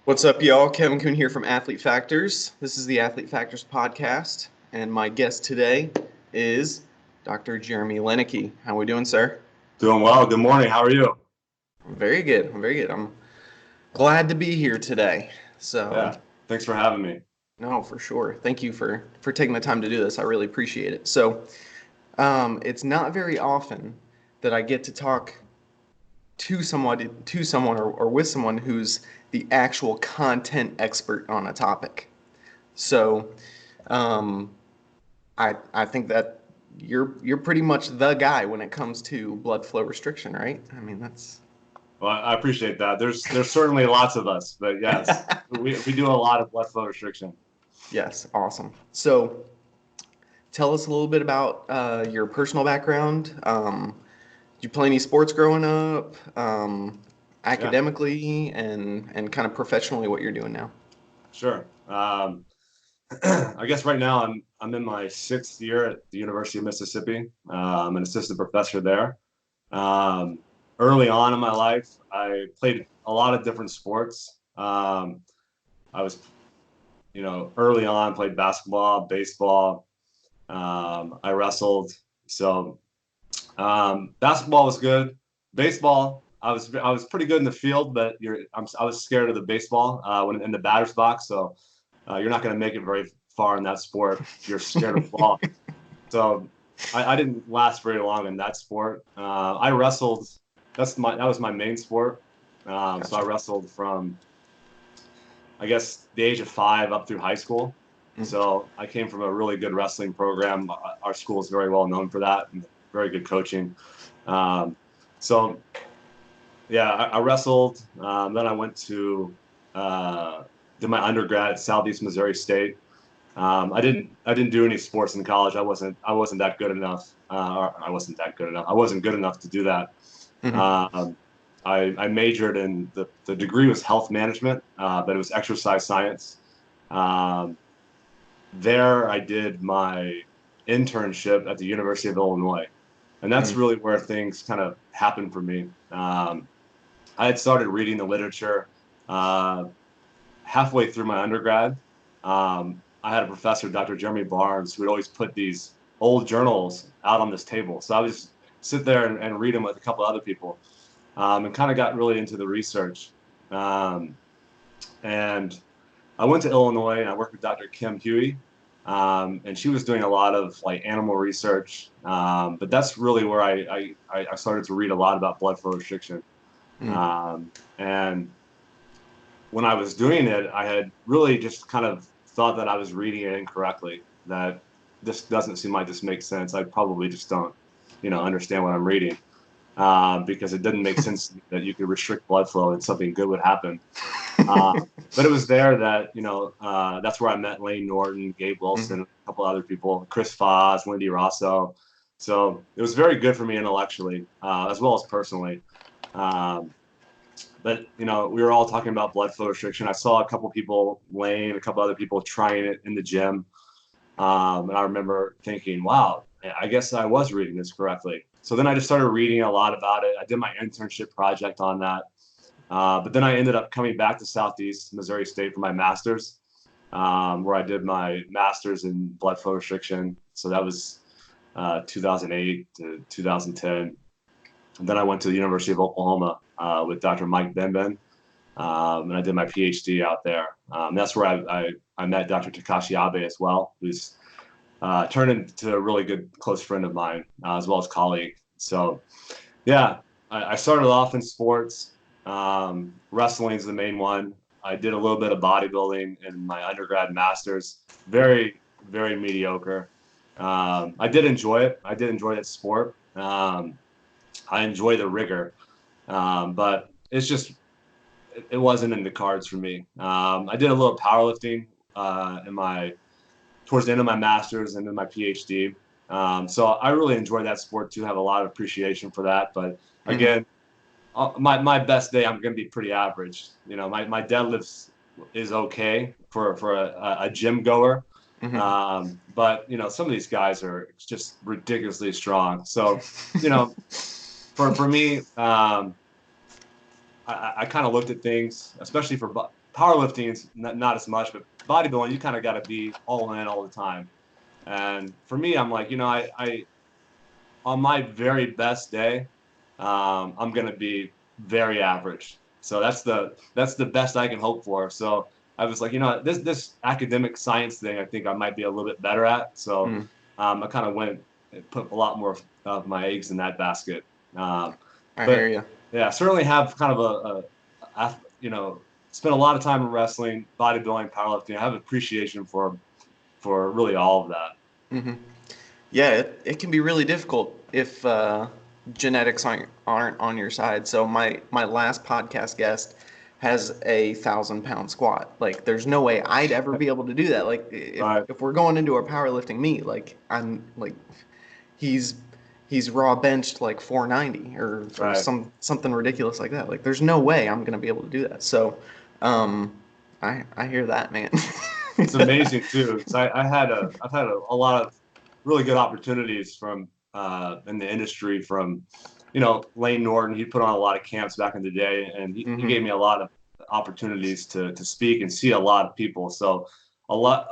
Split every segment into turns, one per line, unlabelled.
What's up, y'all? Kevin Kuhn here from Athlete Factors. This is the Athlete Factors podcast, and my guest today is Dr. Jeremy Loenneke. How are we doing, sir?
Doing well. Good morning. How are you?
Very good. Very good. I'm glad to be here today. So,
Yeah. Thanks for having me.
no, for sure. Thank you for taking the time to do this. I really appreciate it. So, it's not very often that I get to talk to someone or with someone who's the actual content expert on a topic. So, um, I think that you're pretty much the guy when it comes to blood flow restriction, right? I mean, that's
Well, I appreciate that. There's certainly lots of us, but yes, we do a lot of blood flow restriction.
yes, awesome. So, tell us a little bit about your personal background. Did you play any sports growing up?
Yeah,
Academically and kind of professionally, what you're doing now?
sure. I guess right now I'm in my sixth year at the University of Mississippi. I'm an assistant professor there. Um, Early on in my life, I played a lot of different sports. I was, early on played basketball, baseball. I wrestled. So basketball was good. Baseball, I was pretty good in the field, but I was scared of the baseball when in the batter's box. So you're not going to make it very far in that sport if you're scared of the ball. So I didn't last very long in that sport. I wrestled. That was my main sport. So I
Gotcha.
wrestled from I guess the age of 5 up through high school.
Mm,
So I came from a really good wrestling program. Our school is very well known for that, and very good coaching. Um, so yeah, I wrestled. Then I went to did my undergrad at Southeast Missouri State. I didn't do any sports in college. I wasn't that good enough. Or I wasn't that good enough. I wasn't good enough to do that.
mhm,
Um, I majored in the degree was health management, but it was exercise science. Um, there, I did my internship at the University of Illinois, and that's
mm,
really where things kind of happened for me. I had started reading the literature uh, halfway through my undergrad. I had a professor, Dr. Jeremy Barnes, who would always put these old journals out on this table. So I would just sit there and read them with a couple other people, and kind of got really into the research. Um, and I went to Illinois and I worked with Dr. Kim Huey, and she was doing a lot of like animal research. But that's really where I started to read a lot about blood flow restriction.
mm.
And when I was doing it, I had really just kind of thought that I was reading it incorrectly. That this doesn't seem like this makes sense. I probably just don't, understand what I'm reading, because it didn't make sense that you could restrict blood flow and something good would happen. Uh, but it was there that that's where I met Lane Norton, Gabe
Mhm.
Wilson, a couple other people, Chris Foss, Wendy Rosso. So it was very good for me intellectually, as well as personally. Um, but we were all talking about blood flow restriction. I saw a couple people, Lane, a couple other people trying it in the gym, and I remember thinking, "Wow, I guess I was reading this correctly." So then I just started reading a lot about it. I did my internship project on that. But then I ended up coming back to Southeast Missouri State for my master's, where I did my master's in blood flow restriction. So that was 2008 to 2010. And then I went to the University of Oklahoma with Dr. Mike Benben, and I did my PhD out there. That's where I met Dr. Takashi Abe as well, who's turned into a really good close friend of mine, as well as colleague. So yeah, I started off in sports. Wrestling is the main one. I did a little bit of bodybuilding in my undergrad masters. Very, very mediocre. I did enjoy it. I did enjoy that sport. I enjoy the rigor, but it wasn't in the cards for me. I did a little powerlifting in my towards the end of my master's and then my PhD. So I really enjoy that sport too. Have a lot of appreciation for that. But
Mhm.
again, my best day, I'm going to be pretty average. My deadlifts is okay for a gym goer.
Mhm.
But some of these guys are just ridiculously strong. So, you know, for me, I kind of looked at things, especially for powerlifting not as much, but bodybuilding, you kind of got to be all in all the time. And for me, I'm like, I on my very best day, I'm going to be very average. So that's the best I can hope for. So I was like, this academic science thing, I think I might be a little bit better at. So
Mm,
I kind of went and put a lot more of my eggs in that basket. Um,
I hear
but
you.
yeah, certainly have kind of spent a lot of time in wrestling, bodybuilding, powerlifting. I have appreciation for really all of that.
Hmm. Yeah, it can be really difficult if genetics aren't on your side. So my last podcast guest has a 1,000 pound squat. Like, there's no way I'd ever be able to do that. Like,
Right,
if we're going into a powerlifting meet, like I'm like he's he's raw benched like 490 or
right.
something ridiculous like that. Like, there's no way I'm gonna be able to do that. So, um, I hear that, man.
It's amazing too, because I've had a lot of really good opportunities from in the industry from, Lane Norton. He put on a lot of camps back in the day, and he
Hmm.
gave me a lot of opportunities to speak and see a lot of people. So a lot,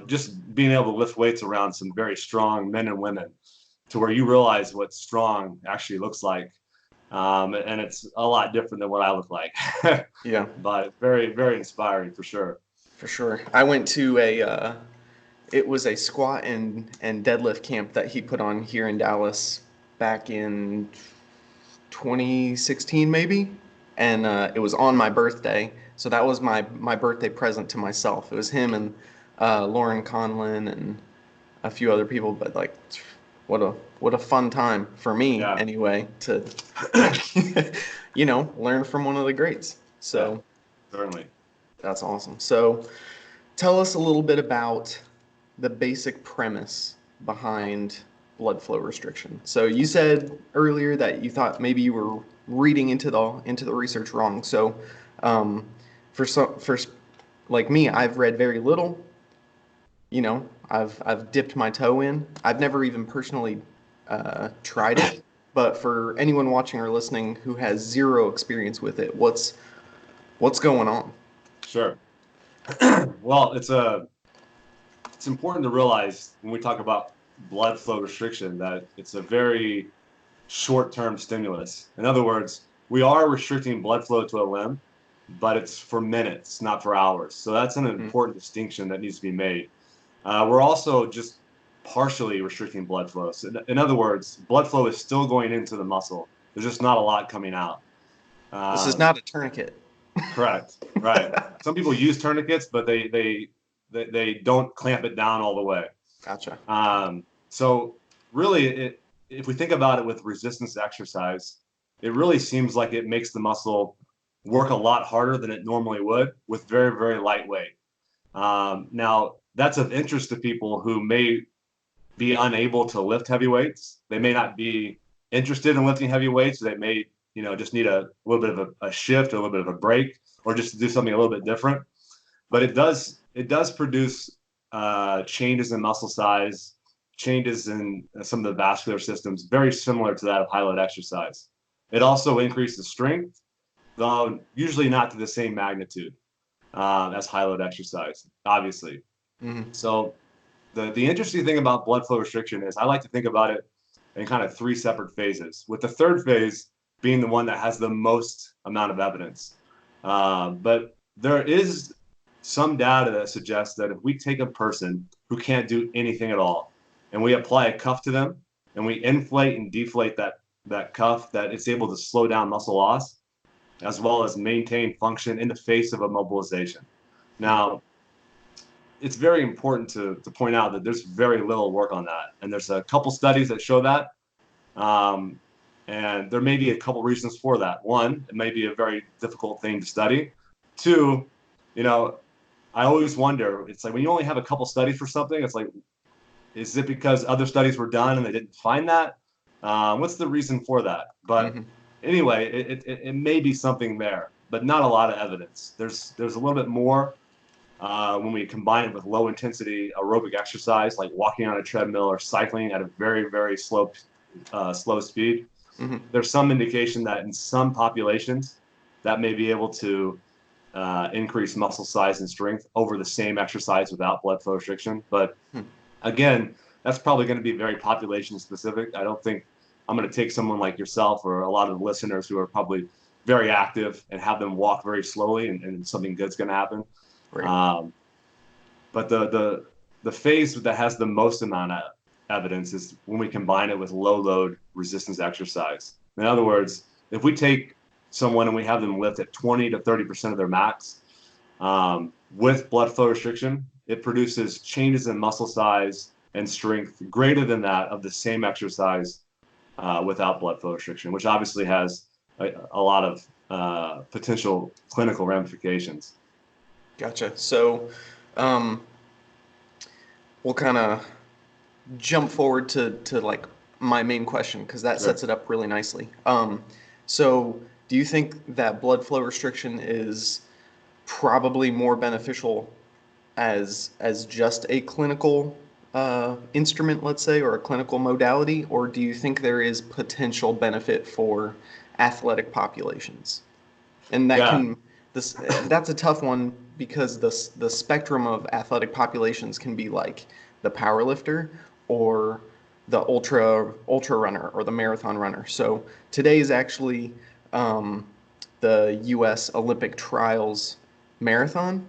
just being able to lift weights around some very strong men and women to where you realize what strong actually looks like. And it's a lot different than what I look like,
Yeah,
but very, very inspiring for sure.
for sure. I went to a it was a squat and deadlift camp that he put on here in Dallas back in 2016 maybe, and it was on my birthday. So that was my birthday present to myself. It was him and Lauren Conlin and a few other people, but like, what a what a fun time for me
Yeah.
anyway to learn from one of the greats.
Yeah,
So
certainly.
that's awesome. So tell us a little bit about the basic premise behind blood flow restriction. So you said earlier that you thought maybe you were reading into the research wrong. So um, for like me, I've read very little. I've dipped my toe in. I've never even personally tried it. But for anyone watching or listening who has zero experience with it, what's going on?
Sure. Well, it's important to realize when we talk about blood flow restriction that it's a very short-term stimulus. In other words, we are restricting blood flow to a limb, but it's for minutes, not for hours. So that's an
Mm,
important distinction that needs to be made. We're also just partially restricting blood flow. So in other words, blood flow is still going into the muscle. There's just not a lot coming out.
this is
Um,
not a tourniquet.
Correct. Right. Some people use tourniquets, but they don't clamp it down all the way.
Gotcha.
So really, if we think about it with resistance exercise, it really seems like it makes the muscle work a lot harder than it normally would with very, very light weight. Now, that's of interest to people who may be unable to lift heavy weights. They may not be interested in lifting heavy weights. They may, just need a little bit of a shift, or a little bit of a break, or just to do something a little bit different. But it does produce changes in muscle size, changes in some of the vascular systems, very similar to that of high load exercise. It also increases strength, though usually not to the same magnitude as high load exercise, obviously.
Hmm.
So the interesting thing about blood flow restriction is I like to think about it in kind of three separate phases, with the third phase being the one that has the most amount of evidence. But there is some data that suggests that if we take a person who can't do anything at all and we apply a cuff to them and we inflate and deflate that cuff, that it's able to slow down muscle loss as well as maintain function in the face of immobilization. Now, it's very important to point out that there's very little work on that. And there's a couple studies that show that. Um, and there may be a couple reasons for that. One, it may be a very difficult thing to study. Two, you know, I always wonder, it's like when you only have a couple studies for something, it's like, is it because other studies were done and they didn't find that? What's the reason for that? But
Hmm.
anyway, it may be something there, but not a lot of evidence. There's a little bit more when we combine it with low intensity aerobic exercise, like walking on a treadmill or cycling at a very, very slow speed.
Hmm.
There's some indication that in some populations that may be able to increase muscle size and strength over the same exercise without blood flow restriction. But
Hmm.
again, that's probably going to be very population specific. I don't think I'm going to take someone like yourself or a lot of the listeners who are probably very active and have them walk very slowly and something good's going to happen.
Right.
Um, but the phase that has the most amount of evidence is when we combine it with low load resistance exercise. In other words, if we take someone and we have them lift at 20 to 30% of their max with blood flow restriction, it produces changes in muscle size and strength greater than that of the same exercise without blood flow restriction, which obviously has a lot of potential clinical ramifications.
Gotcha. So, um, we'll kind of jump forward to like my main question because that
Sure.
sets it up really nicely. So do you think that blood flow restriction is probably more beneficial as just a clinical instrument, let's say, or a clinical modality, or do you think there is potential benefit for athletic populations? And that
Yeah.
can this that's a tough one because the spectrum of athletic populations can be like the power lifter or the ultra runner or the marathon runner. So today is actually the U.S. Olympic trials marathon.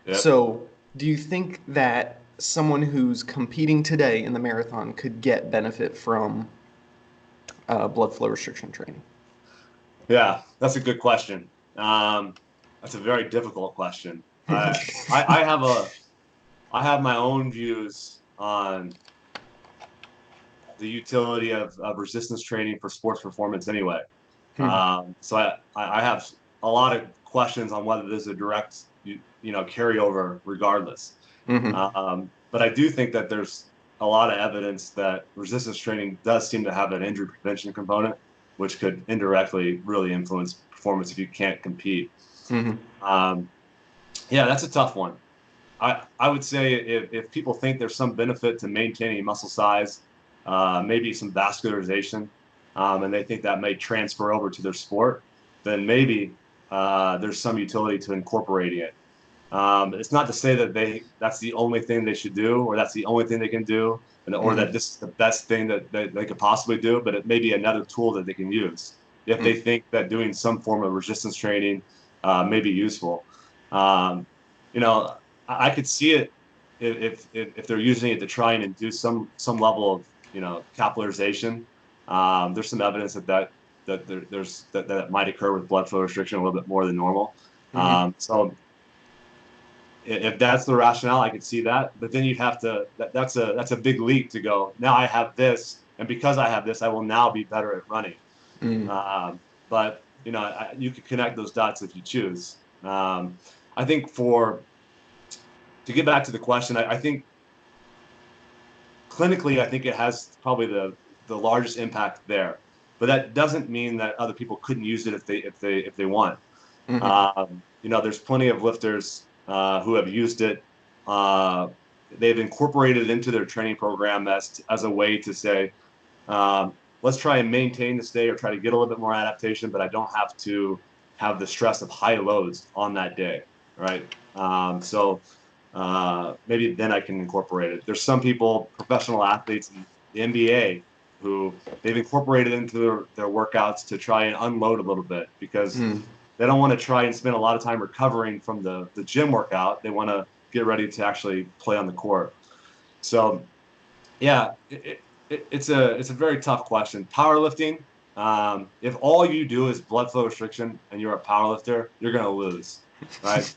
Yep.
So do you think that someone who's competing today in the marathon could get benefit from blood flow restriction training?
Yeah, that's a good question. Um, that's a very difficult question. I have I have my own views on the utility of resistance training for sports performance anyway.
Hmm.
So I have a lot of questions on whether there's a direct carryover regardless.
Hmm.
But I do think that there's a lot of evidence that resistance training does seem to have an injury prevention component, which could indirectly really influence performance if you can't compete.
Hmm.
Um, yeah, that's a tough one. I would say if people think there's some benefit to maintaining muscle size, maybe some vascularization, and they think that may transfer over to their sport, then maybe there's some utility to incorporating it. It's not to say that that's the only thing they should do, or that's the only thing they can do, or
Hmm.
that this is the best thing that they could possibly do, but it may be another tool that they can use if they think that doing some form of resistance training may be useful. Um, you know, I could see it if they're using it to try and induce some level of capillarization. There's some evidence that might occur with blood flow restriction a little bit more than normal.
Hmm.
So if that's the rationale, I could see that. But then you'd have to that's a big leap to go. Now I have this, and because I have this, I will now be better at running.
Hmm.
But you could connect those dots if you choose. I think for to get back to the question, I think clinically, I think it has probably the largest impact there. But that doesn't mean that other people couldn't use it if they want.
Hmm.
There's plenty of lifters who have used it. Uh, they've incorporated it into their training program as a way to say, let's try and maintain this day or try to get a little bit more adaptation, but I don't have to have the stress of high loads on that day, right? Maybe then I can incorporate it. There's some people, professional athletes in the NBA, who they've incorporated into their workouts to try and unload a little bit because
Hmm.
they don't want to try and spend a lot of time recovering from the gym workout. They want to get ready to actually play on the court. So yeah, it's a very tough question. Powerlifting, if all you do is blood flow restriction and you're a powerlifter, you're going to lose, right?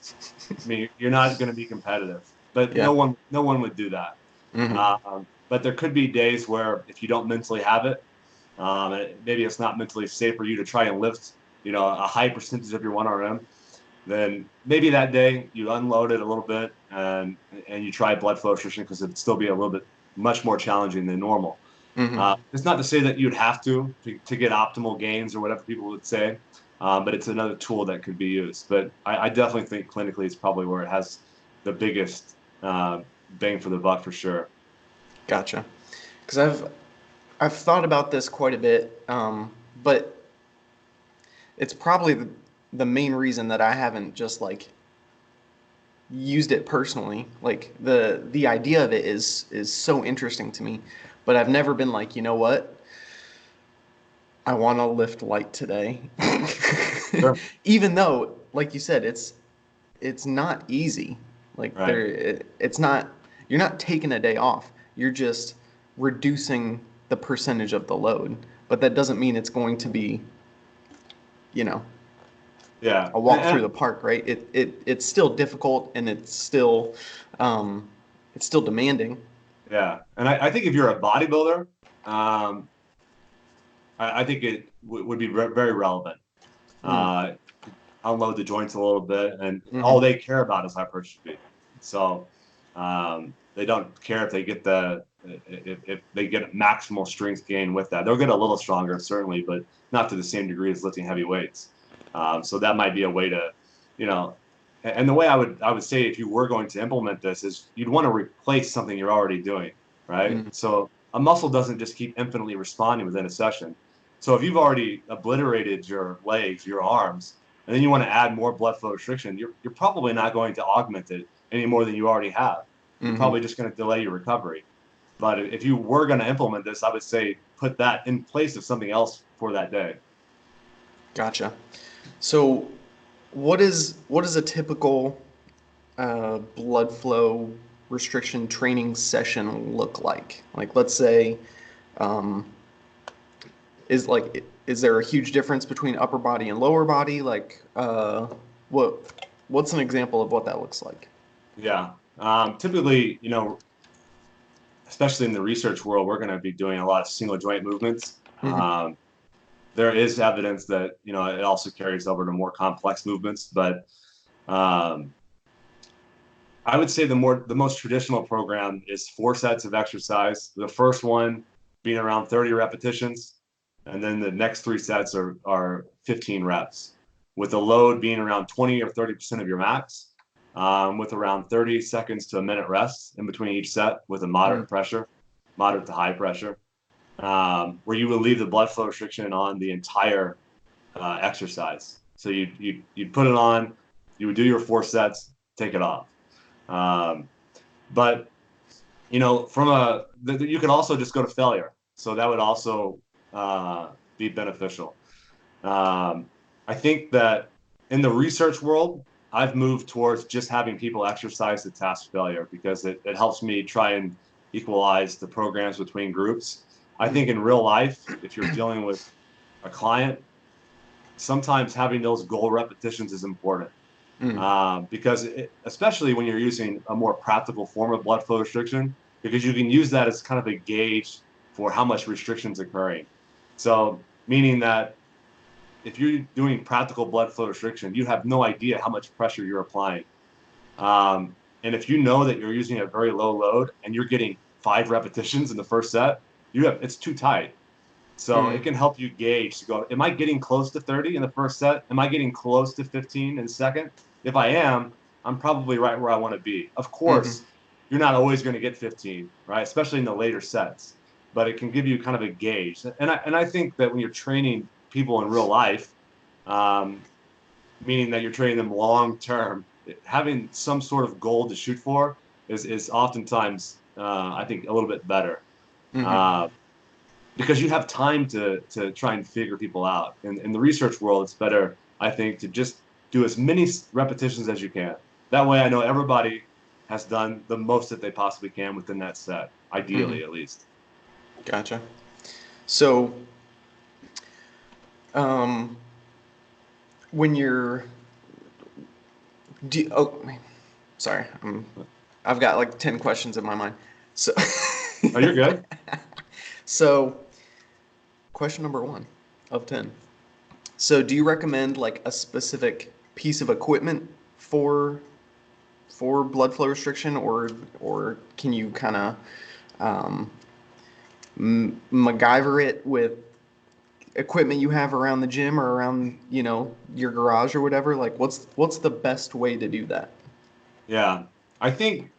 I mean, you're not going to be competitive, but
Yeah.
no one would do that.
Hmm.
But there could be days where if you don't mentally have it, maybe it's not mentally safe for you to try and lift, a high percentage of your 1RM, then maybe that day you unload it a little bit and you try blood flow restriction because it'd still be a little bit much more challenging than normal.
Hmm.
It's not to say that you'd have to get optimal gains or whatever people would say, but it's another tool that could be used. But I definitely think clinically it's probably where it has the biggest bang for the buck for sure.
Gotcha. Because I've thought about this quite a bit, but it's probably the main reason that I haven't just like used it personally. Like the idea of it is so interesting to me, but I've never been like, you know what? I want to lift light today.
Sure.
Even though, like you said, it's not easy. Like
Right.
it's not, you're not taking a day off. You're just reducing the percentage of the load. But that doesn't mean it's going to be, you know,
Yeah.
a walk through the park, right? It's still difficult and um, it's still demanding.
Yeah. And I think if you're a bodybuilder, um, I think it would be very relevant.
Mm,
Uh, unload the joints a little bit, and all
hmm
they care about is hypertrophy. So they don't care if they get if they get maximal strength gain with that. They'll get a little stronger, certainly, but not to the same degree as lifting heavy weights. So that might be a way to, you know, and the way I would say if you were going to implement this is you'd want to replace something you're already doing, right?
mm,
So a muscle doesn't just keep infinitely responding within a session. So if you've already obliterated your legs, your arms, and then you want to add more blood flow restriction, you're probably not going to augment it any more than you already have. You're
hmm
probably just going to delay your recovery. But if you were going to implement this, I would say put that in place of something else for that day.
Gotcha. So, what is a typical blood flow restriction training session look like? Like, let's say, um, is there a huge difference between upper body and lower body? Like, what what's an example of what that looks like?
Yeah. Typically, especially in the research world, we're going to be doing a lot of single joint movements.
Hmm
There is evidence that it also carries over to more complex movements, but um, I would say the most traditional program is 4 sets of exercise. The first one being around 30 repetitions, and then the next 3 sets are 15 reps, with the load being around 20 or 30% of your max, with around 30 seconds to a minute rest in between each set with a
Mm,
moderate to high pressure, where you would leave the blood flow restriction on the entire exercise. So you'd put it on, you would do your 4 sets, take it off. Um, but from you can also just go to failure. So that would also be beneficial. Um, I think that in the research world, I've moved towards just having people exercise the task failure because it helps me try and equalize the programs between groups. I
mm,
think in real life, if you're dealing with a client, sometimes having those goal repetitions is important
mm,
because especially when you're using a more practical form of blood flow restriction, because you can use that as kind of a gauge for how much restriction is occurring. So, meaning that if you're doing practical blood flow restriction, you have no idea how much pressure you're applying. And if you know that you're using a very low load and you're getting 5 repetitions in the first set, it's too tight. So it
mm,
can help you gauge to go, am I getting close to 30 in the first set? Am I getting close to 15 in the second? If I am, I'm probably right where I want to be. Of
hmm
course, you're not always going to get 15, right? Especially in the later sets, but it can give you kind of a gauge. And I think that when you're training people in real life, um, meaning that you're training them long term, having some sort of goal to shoot for is oftentimes, I think, a little bit better.
hmm
Uh, because you have time to try and figure people out. In the research world, it's better, I think, to just do as many repetitions as you can. That way, I know everybody has done the most that they possibly can within that set,
hmm
ideally, at least.
Gotcha. So, um, when you're oh, sorry, I've got like 10 questions in my mind. So,
Oh, you're good.
so question number one of 10. So, do you recommend like a specific piece of equipment for blood flow restriction, or can you kind of um, MacGyver it with equipment you have around the gym or around your garage or whatever? Like, what's the best way to do that?
Yeah, I think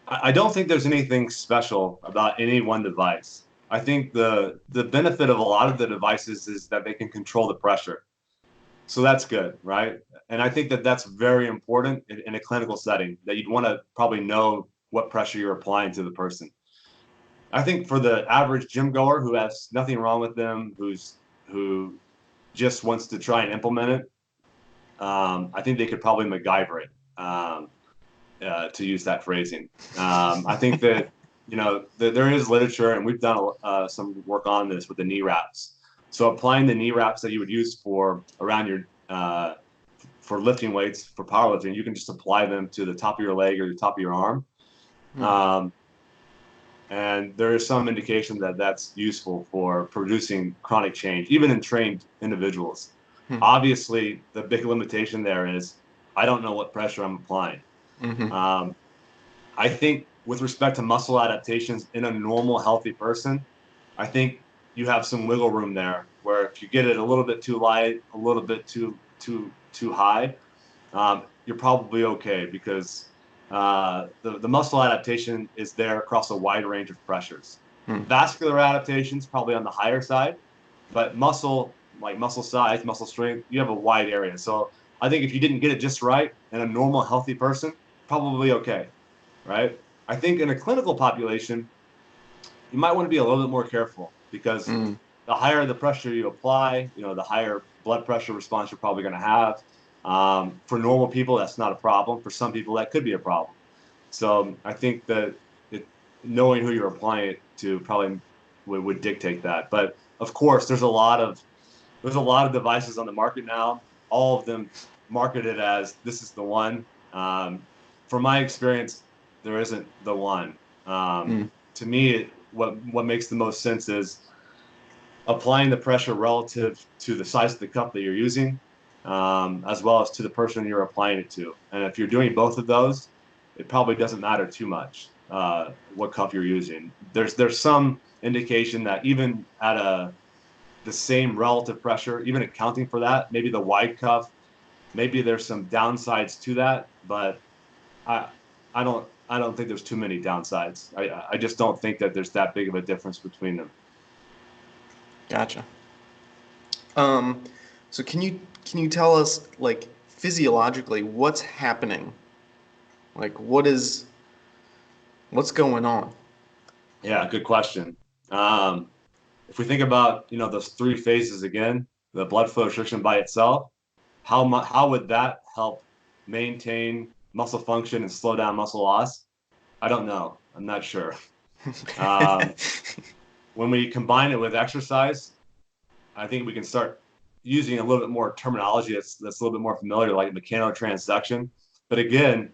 I don't think there's anything special about any one device. I think the benefit of a lot of the devices is that they can control the pressure. So that's good, right? And I think that that's very important in a clinical setting, that you'd want to probably know what pressure you're applying to the person. I think for the average gym goer who has nothing wrong with them, who just wants to try and implement it, I think they could probably MacGyver it, to use that phrasing. I think that there is literature, and we've done some work on this with the knee wraps. So applying the knee wraps that you would use for around your for lifting weights for powerlifting, you can just apply them to the top of your leg or the top of your arm. Um, and there is some indication that that's useful for producing chronic change, even in trained individuals. Obviously, the big limitation there is I don't know what pressure I'm applying. Um, I think with respect to muscle adaptations in a normal, healthy person, I think you have some wiggle room there where if you get it a little bit too light, a little bit too high, you're probably okay, because the muscle adaptation is there across a wide range of pressures. Vascular adaptations probably on the higher side, but muscle, like muscle size, muscle strength, you have a wide area. So I think if you didn't get it just right in a normal, healthy person, probably okay, right? I think in a clinical population, you might want to be a little bit more careful, because the higher the pressure you apply, the higher blood pressure response you're probably going to have. For normal people, that's not a problem. For some people, that could be a problem. So I think that knowing who you're applying it to probably would dictate that. But of course, there's a lot of devices on the market now. All of them marketed as this is the one. From my experience, there isn't the one. To me, what makes the most sense is applying the pressure relative to the size of the cup that you're using, as well as to the person you're applying it to. And if you're doing both of those, it probably doesn't matter too much what cup you're using. There's some indication that even at the same relative pressure, even accounting for that, maybe the wide cuff, maybe there's some downsides to that, but I I don't think there's too many downsides. I just don't think that there's that big of a difference between them.
Gotcha. Um, so can you tell us, like, physiologically what's happening? Like, what's going on?
Yeah, good question. Um, if we think about those three phases again, the blood flow restriction by itself, how would that help maintain muscle function and slow down muscle loss? I don't know. I'm not sure. Um, when we combine it with exercise, I think we can start using a little bit more terminology that's a little bit more familiar, like mechanotransduction. But again,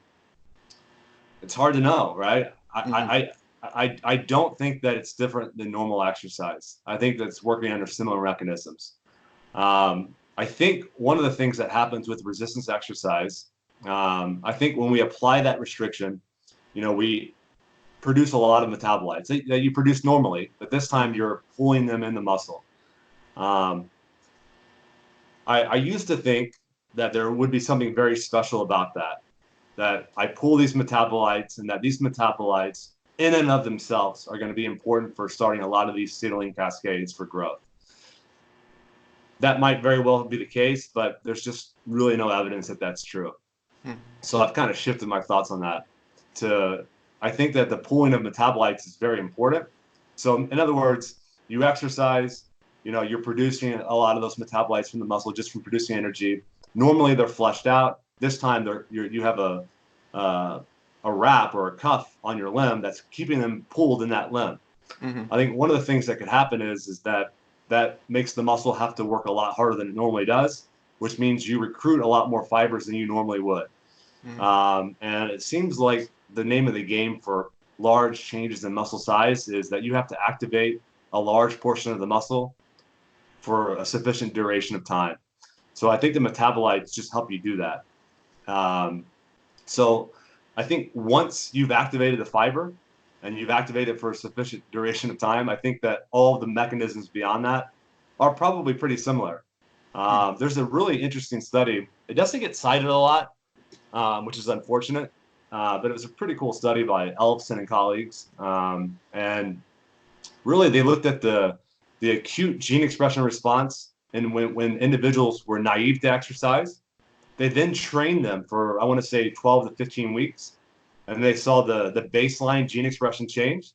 it's hard to know, right?
Hmm.
I don't think that it's different than normal exercise. I think that's working under similar mechanisms. I think one of the things that happens with resistance exercise, I think when we apply that restriction, we produce a lot of metabolites that you produce normally, but this time you're pulling them in the muscle. Um, I used to think that there would be something very special about that I pull these metabolites, and that these metabolites in and of themselves are going to be important for starting a lot of these signaling cascades for growth. That might very well be the case, but there's just really no evidence that that's true. So I've kind of shifted my thoughts on that to I think that the pooling of metabolites is very important. So in other words, you exercise, you're producing a lot of those metabolites from the muscle just from producing energy. Normally they're flushed out. This time you have uh, a wrap or a cuff on your limb that's keeping them pulled in that limb.
Hmm.
I think one of the things that could happen is that makes the muscle have to work a lot harder than it normally does, which means you recruit a lot more fibers than you normally would. And it seems like the name of the game for large changes in muscle size is that you have to activate a large portion of the muscle for a sufficient duration of time. So I think the metabolites just help you do that. Um, so I think once you've activated the fiber and you've activated it for a sufficient duration of time, I think that all of the mechanisms beyond that are probably pretty similar. There's a really interesting study. It doesn't get cited a lot, which is unfortunate. But it was a pretty cool study by Elfson and colleagues. And really, they looked at the acute gene expression response And when individuals were naive to exercise, they then trained them for, I want to say, 12 to 15 weeks, and they saw the baseline gene expression change.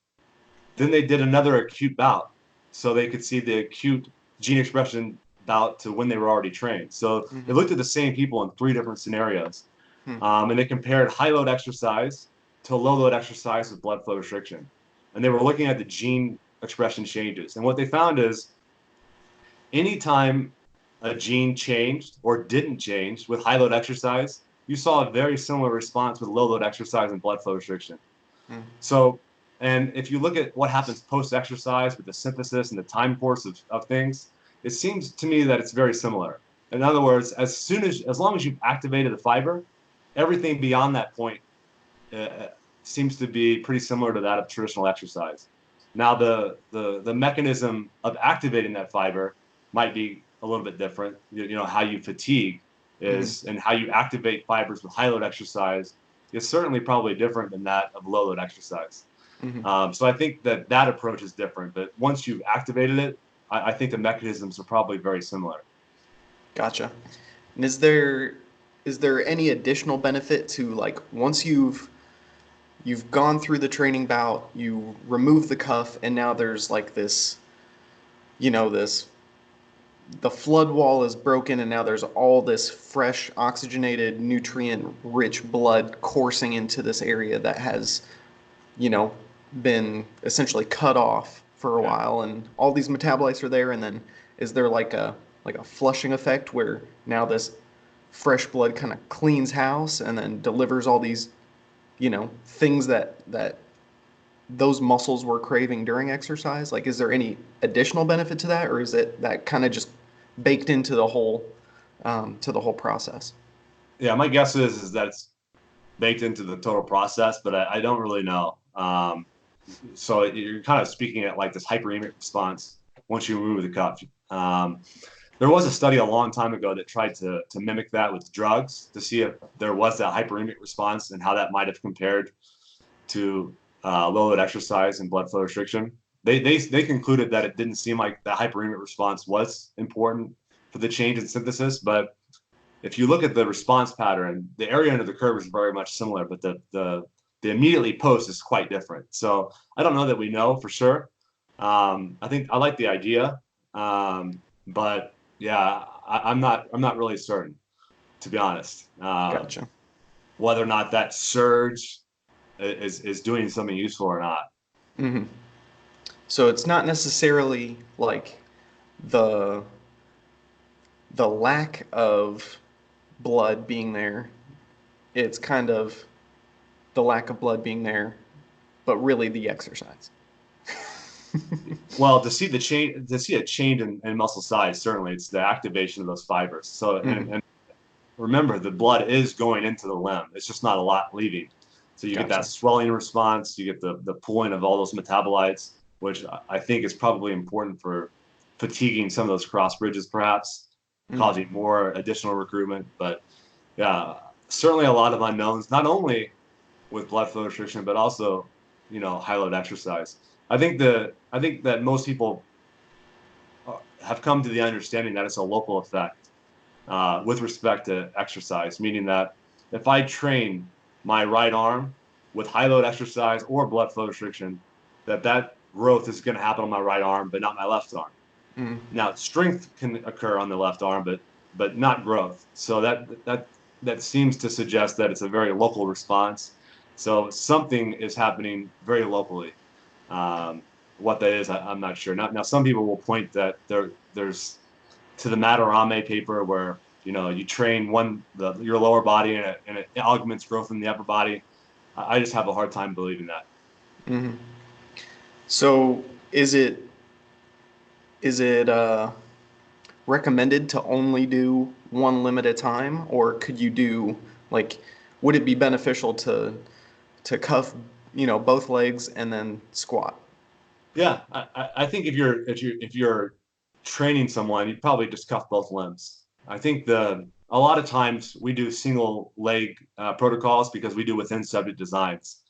Then they did another acute bout, so they could see the acute gene expression bout to when they were already trained. So they
Mm-hmm.
looked at the same people in three different scenarios,
Hmm.
and they compared high load exercise to low load exercise with blood flow restriction, and they were looking at the gene expression changes. And what they found is anytime a gene changed or didn't change with high load exercise, you saw a very similar response with low load exercise and blood flow restriction.
Hmm.
So, and if you look at what happens post exercise with the synthesis and the time course of things, it seems to me that it's very similar. In other words, as long as you've activated the fiber, everything beyond that point seems to be pretty similar to that of traditional exercise. Now, the mechanism of activating that fiber might be a little bit different. You know, how you fatigue
Hmm.
is, and how you activate fibers with high load exercise is certainly probably different than that of low load exercise.
Hmm.
So I think that that approach is different. But once you've activated it, I think the mechanisms are probably very similar.
Gotcha. And is there any additional benefit to, like, once you've gone through the training bout, you remove the cuff, and now there's like this, this the flood wall is broken, and now there's all this fresh, oxygenated, nutrient-rich blood coursing into this area that has, you know, been essentially cut off for a
Yeah.
while, and all these metabolites are there, and then is there like a flushing effect where now this fresh blood kind of cleans house and then delivers all these, things that those muscles were craving during exercise? Like, is there any additional benefit to that, or is it that kind of just baked into the whole process?
Yeah, my guess is that it's baked into the total process, but I don't really know. So you're kind of speaking at like this hyperemic response once you remove the cuff. Um, there was a study a long time ago that tried to mimic that with drugs to see if there was that hyperemic response and how that might have compared to low load exercise and blood flow restriction. They concluded that it didn't seem like the hyperemic response was important for the change in synthesis, but if you look at the response pattern, the area under the curve is very much similar, but the immediately post is quite different. So I don't know that we know for sure. I think I like the idea, but yeah, I'm not really certain, to be honest,
Gotcha.
whether or not that surge is doing something useful or not.
Hmm. So it's not necessarily like the the lack of blood being there. It's kind of the lack of blood being there, but really the exercise.
Well, to see a change in muscle size, certainly it's the activation of those fibers. So,
Hmm.
and remember, the blood is going into the limb. It's just not a lot leaving. So you get that
Gotcha.
swelling response, you get the pooling of all those metabolites, which I think is probably important for fatiguing some of those cross bridges, perhaps
Hmm.
causing more additional recruitment. But yeah, certainly a lot of unknowns, not only with blood flow restriction, but also, high load exercise. I think that most people have come to the understanding that it's a local effect with respect to exercise, meaning that if I train my right arm with high load exercise or blood flow restriction, that growth is going to happen on my right arm, but not my left arm.
Hmm.
Now, strength can occur on the left arm, but not growth. So that seems to suggest that it's a very local response. So something is happening very locally. Um, what that is, I'm not sure. Now, some people will point that there's to the Matarame paper where you train your lower body and it augments growth in the upper body. I just have a hard time believing that.
Hmm. So is it recommended to only do one limb at a time, or could you do, like, would it be beneficial to cuff, both legs and then squat?
Yeah, I think if you're training someone, you'd probably just cuff both limbs. I think a lot of times we do single leg protocols because we do within subject designs,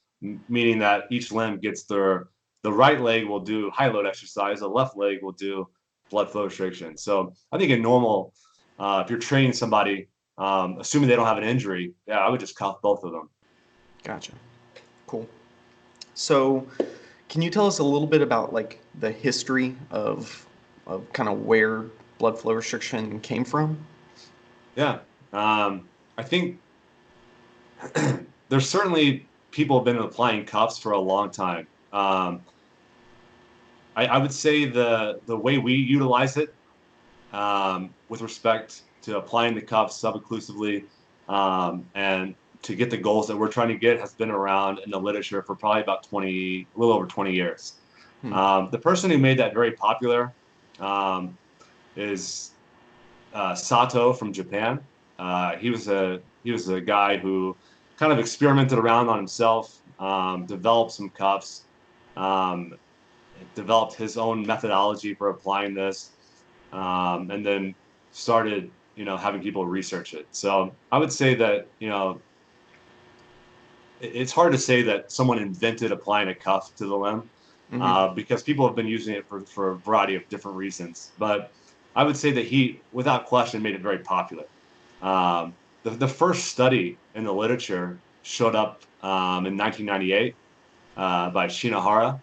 meaning that each limb gets the right leg will do high load exercise, the left leg will do blood flow restriction. So I think in normal, if you're training somebody, assuming they don't have an injury, yeah, I would just cuff both of them.
Gotcha. Cool. So, can you tell us a little bit about like the history of kind of where blood flow restriction came from?
Yeah. I think there's certainly people have been applying cuffs for a long time. I would say the way we utilize it with respect to applying the cuffs sub-occlusively and to get the goals that we're trying to get has been around in the literature for probably about 20, a little over 20 years.
Hmm.
The person who made that very popular is Sato from Japan. He was a guy who kind of experimented around on himself, developed some cuffs, um, developed his own methodology for applying this, and then started, having people research it. So I would say that, it's hard to say that someone invented applying a cuff to the limb
Hmm.
because people have been using it for a variety of different reasons. But I would say that he, without question, made it very popular. The first study in the literature showed up in 1998 by Shinohara.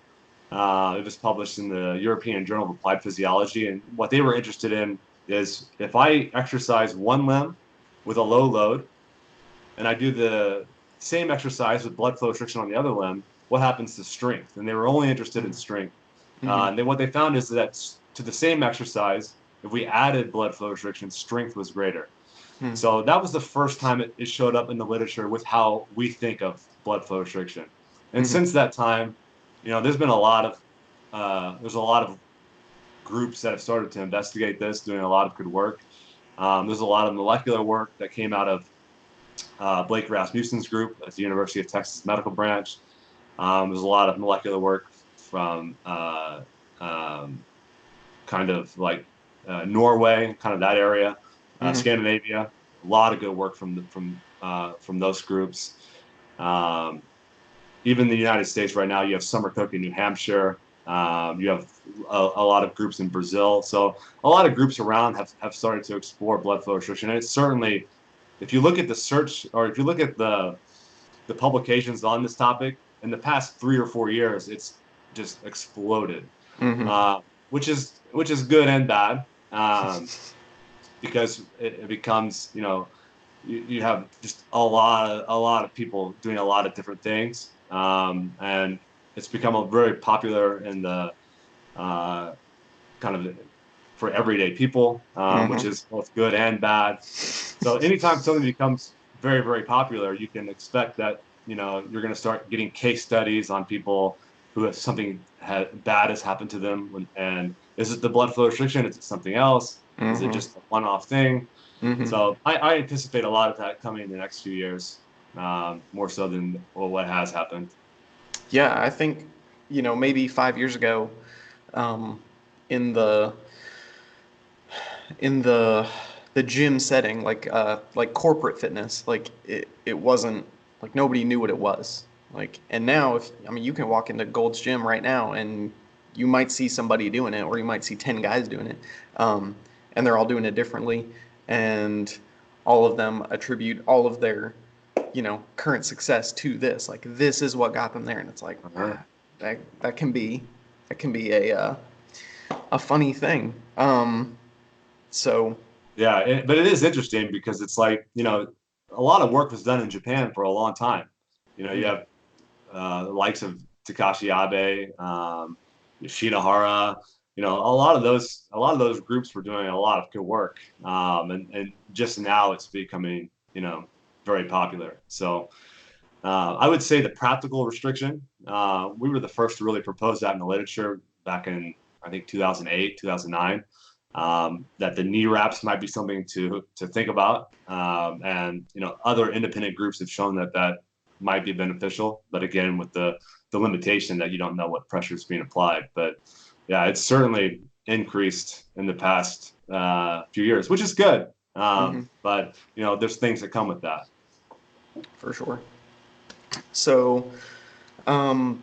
It was published in the European Journal of Applied Physiology. And what they were interested in is if I exercise one limb with a low load and I do the same exercise with blood flow restriction on the other limb, what happens to strength? And they were only interested in strength.
Hmm.
And then what they found is that to the same exercise, if we added blood flow restriction, strength was greater.
Hmm.
So that was the first time it showed up in the literature with how we think of blood flow restriction. And
Hmm.
since that time, there's a lot of groups that have started to investigate this, doing a lot of good work. There's a lot of molecular work that came out of Blake Rasmussen's group at the University of Texas Medical Branch. There's a lot of molecular work from um, kind of like Norway, kind of that area,
Hmm.
Scandinavia. A lot of good work from those groups. Um, Even in the United States right now, you have Summer Cook in New Hampshire. You have a lot of groups in Brazil. So a lot of groups around have started to explore blood flow restriction. And it's certainly, if you look at the search or if you look at the publications on this topic in the past 3 or 4 years, it's just exploded,
Hmm.
uh, which is good and bad because it becomes, you have just a lot of people doing a lot of different things, and it's become a very popular in the uh, kind of for everyday people, which
Hmm.
is both good and bad. So anytime something becomes very, very popular, you can expect that, you're going to start getting case studies on people who have something bad has happened to them. And is it the blood flow restriction? Is it something else? Is it
Hmm.
just a one-off thing?
Hmm.
So I anticipate a lot of that coming in the next few years, more so than what has happened.
Yeah, I think, maybe 5 years ago, um, in the in the gym setting, like corporate fitness, like it wasn't like nobody knew what it was. Like, and now, if I mean, you can walk into Gold's Gym right now and you might see somebody doing it, or you might see 10 guys doing it, um, and they're all doing it differently, and all of them attribute all of their, current success to this. Like, this is what got them there, and it's like,
Uh-huh.
that can be a funny thing. So.
Yeah, but it is interesting because it's like, a lot of work was done in Japan for a long time. You
Mhm.
have the likes of Takashi Abe, Shinohara. A lot of those groups were doing a lot of good work, and just now it's becoming, very popular. So I would say the practical restriction. We were the first to really propose that in the literature back in, I think, 2008, 2009. That the knee wraps might be something to think about, and other independent groups have shown that might be beneficial, but again with the limitation that you don't know what pressure is being applied. But yeah, it's certainly increased in the past few years, which is good.
Mhm.
But there's things that come with that.
For sure. So, um,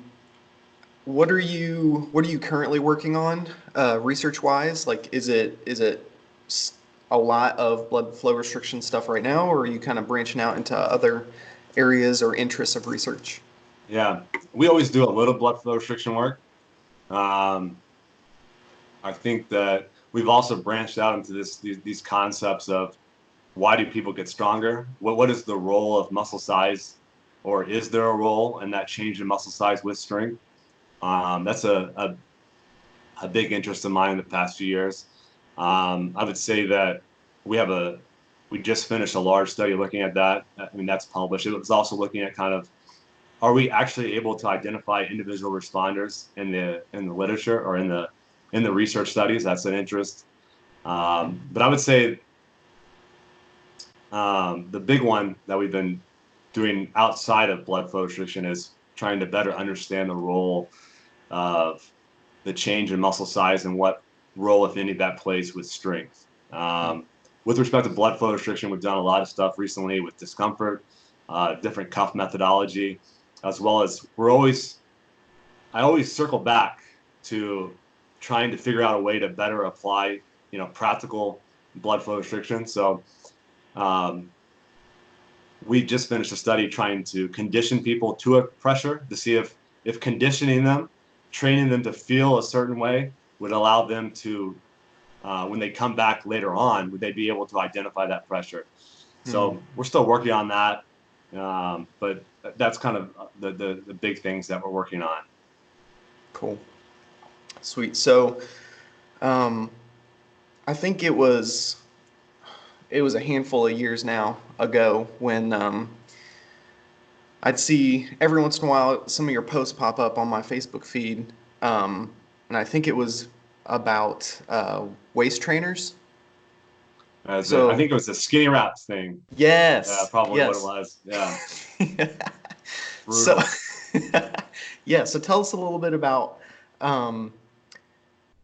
what are you currently working on, research wise? Like, is it a lot of blood flow restriction stuff right now, or are you kind of branching out into other areas or interests of research?
Yeah, we always do a little blood flow restriction work. Um, I think that we've also branched out into these concepts of why do people get stronger? What is the role of muscle size, or is there a role in that change in muscle size with strength? That's a big interest of mine in the past few years. I would say that we have a we just finished a large study looking at that. I mean, that's published. It was also looking at kind of, are we actually able to identify individual responders in the literature or in the research studies? That's an interest. But I would say the big one that we've been doing outside of blood flow restriction is trying to better understand the role of the change in muscle size and what role, if any, that plays with strength. With respect to blood flow restriction, we've done a lot of stuff recently with discomfort, different cuff methodology, as well as I always circle back to trying to figure out a way to better apply, practical blood flow restriction. So um, we just finished a study trying to condition people to a pressure to see if conditioning them, training them to feel a certain way would allow them to, when they come back later on, would they be able to identify that pressure?
Hmm.
So we're still working on that, but that's kind of the big things that we're working on.
Cool. Sweet. So, um, I think it was a handful of years now ago when I'd see every once in a while some of your posts pop up on my Facebook feed, and I think it was about waist trainers.
I
So
think it was the skinny wraps thing,
yes,
probably what it
yes.
was. Yeah,
So
brutal.
yeah, so tell us a little bit about um,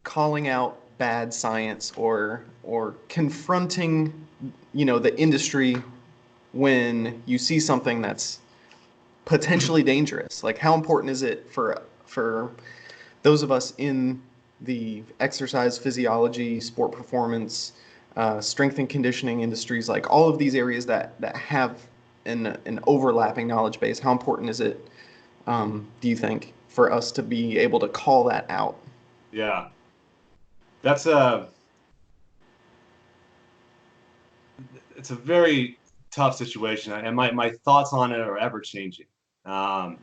calling out bad science or confronting, the industry when you see something that's potentially dangerous. Like, how important is it for those of us in the exercise physiology, sport performance, strength and conditioning industries, like all of these areas that have an overlapping knowledge base? How important is it, do you think, for us to be able to call that out?
Yeah, that's a it's a very tough situation, and my thoughts on it are ever changing. Um,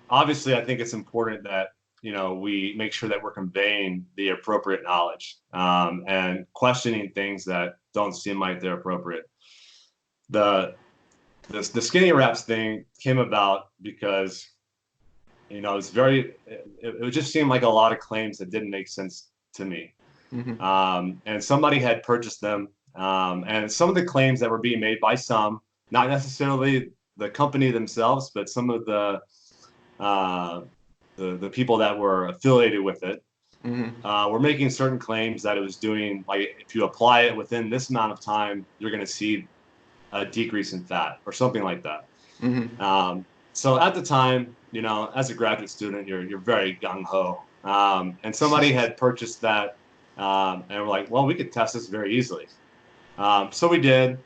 Obviously, I think it's important that we make sure that we're conveying the appropriate knowledge, and questioning things that don't seem like they're appropriate. The the skinny wraps thing came about because it's it would just seem like a lot of claims that didn't make sense to me.
Hmm.
And somebody had purchased them, and some of the claims that were being made by some, not necessarily the company themselves, but some of uh, the people that were affiliated with it,
Hmm.
were making certain claims that it was doing, like, if you apply it within this amount of time, you're going to see a decrease in fat or something like that.
Hmm.
So at the time, as a graduate student, you're very gung ho, and somebody had purchased that, and we're like, well, we could test this very easily. So we did.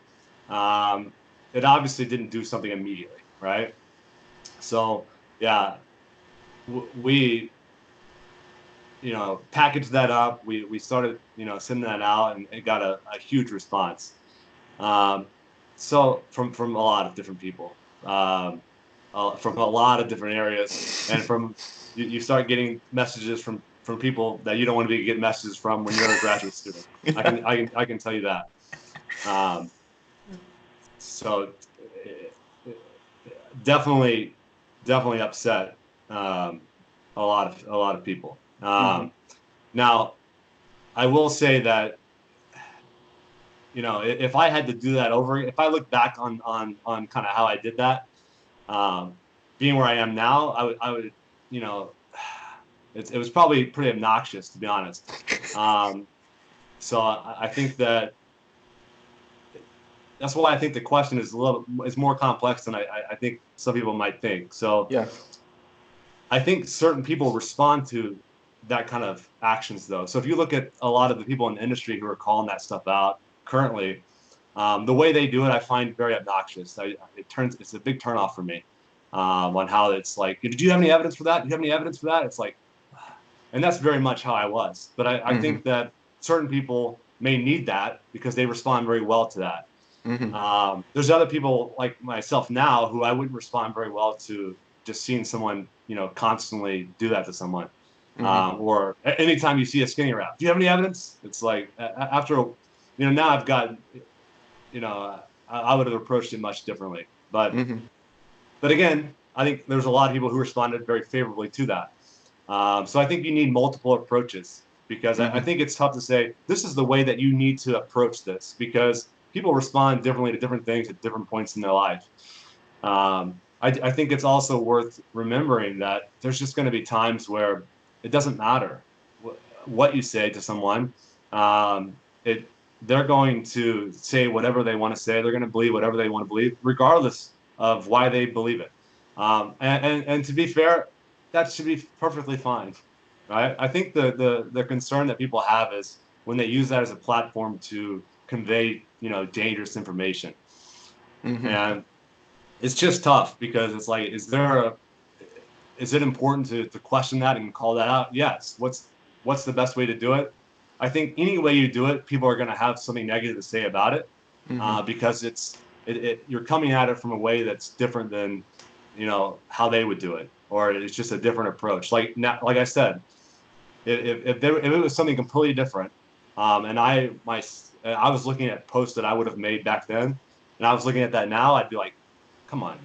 Um, it obviously didn't do something immediately, right? So yeah, we packaged that up. We started sending that out, and it got a huge response. Um, so from a lot of different people, from a lot of different areas, and you start getting messages from people that you don't want to be getting messages from when you're a graduate student. I can tell you that. Um, so definitely definitely upset, um, a lot of people.
Hmm.
Now I will say that if I had to do that over, if I look back on kind of how I did that, um, being where I am now, I would, you know, it was probably pretty obnoxious, to be honest. Um, so I think that's why I think the question is more complex than I think some people might think. So
Yeah.
I think certain people respond to that kind of actions though. So if you look at a lot of the people in the industry who are calling that stuff out currently, the way they do it, I find very obnoxious. It's a big turnoff for me on how it's like, did you have any evidence for that? Do you have any evidence for that? It's like, and that's very much how I was. But I
Mm-hmm.
think that certain people may need that because they respond very well to that.
Mm-hmm.
There's other people like myself now who I wouldn't respond very well to just seeing someone, constantly do that to someone.
Mm-hmm.
Or anytime you see a skinny wrap, do you have any evidence? It's like after, now I've got, I would have approached it much differently.
Mm-hmm.
But again, I think there's a lot of people who responded very favorably to that. So I think you need multiple approaches because I
Mm-hmm.
think it's tough to say this is the way that you need to approach this because people respond differently to different things at different points in their life. I think it's also worth remembering that there's just going to be times where it doesn't matter what you say to someone. It They're going to say whatever they want to say. They're going to believe whatever they want to believe, regardless of why they believe it. And to be fair, that should be perfectly fine, right? I think the concern that people have is when they use that as a platform to convey, dangerous information.
Mm-hmm.
And it's just tough because it's like, is it important to question that and call that out? Yes. What's the best way to do it? I think any way you do it, people are going to have something negative to say about it
Mm-hmm.
because you're coming at it from a way that's different than how they would do it, or it's just a different approach. Like now, like I said, if it was something completely different, and I was looking at posts that I would have made back then, and I was looking at that now, I'd be like, come on,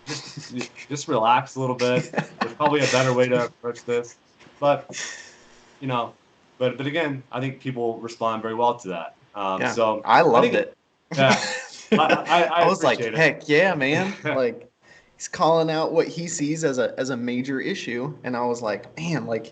just just relax a little bit. There's probably a better way to approach this, but you know, but again, I think people respond very well to that.
Yeah,
So
I
I
loved
think
it.
yeah, I
I was like,
appreciate it.
heck yeah, man. Like he's calling out what he sees as a major issue, and I was like, man, like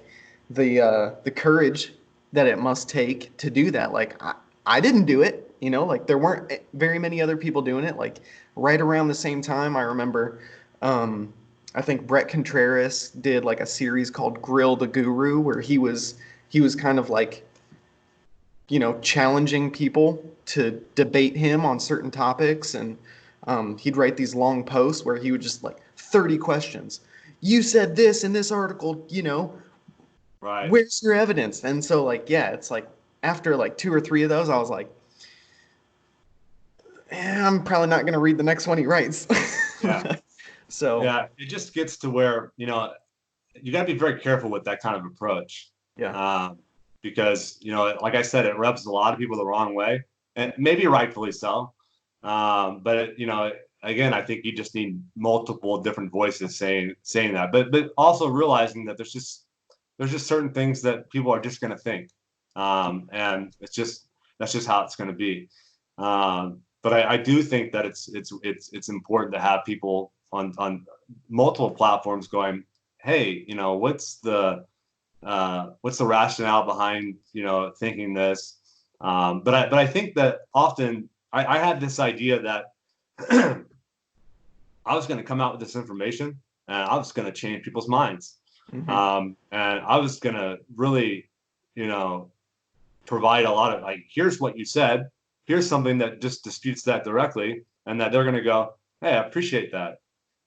the courage that it must take to do that. Like I didn't do it, like there weren't very many other people doing it. Like right around the same time, I remember I think Brett Contreras did like a series called Grill the Guru where he was kind of like challenging people to debate him on certain topics. And he'd write these long posts where he would just like 30 questions. You said this in this article,
Right.
where's your evidence? And so, like, yeah, it's like after like two or three of those, I was like, I'm probably not going to read the next one he writes.
Yeah.
So,
Yeah. It just gets to where you got to be very careful with that kind of approach,
yeah.
um, because like I said, it rubs a lot of people the wrong way, and maybe rightfully so. But again, I think you just need multiple different voices saying that, but also realizing that there's just certain things that people are just going to think, and that's just how it's going to be. But I do think that it's important to have people on multiple platforms going, hey, what's the rationale behind thinking this? But I think that often I had this idea that I was going to come out with this information and I was going to change people's minds.
Hmm.
And I was going to really, you know, provide a lot of like, here's what you said. Here's something that just disputes that directly. And that they're going to go, hey, I appreciate that.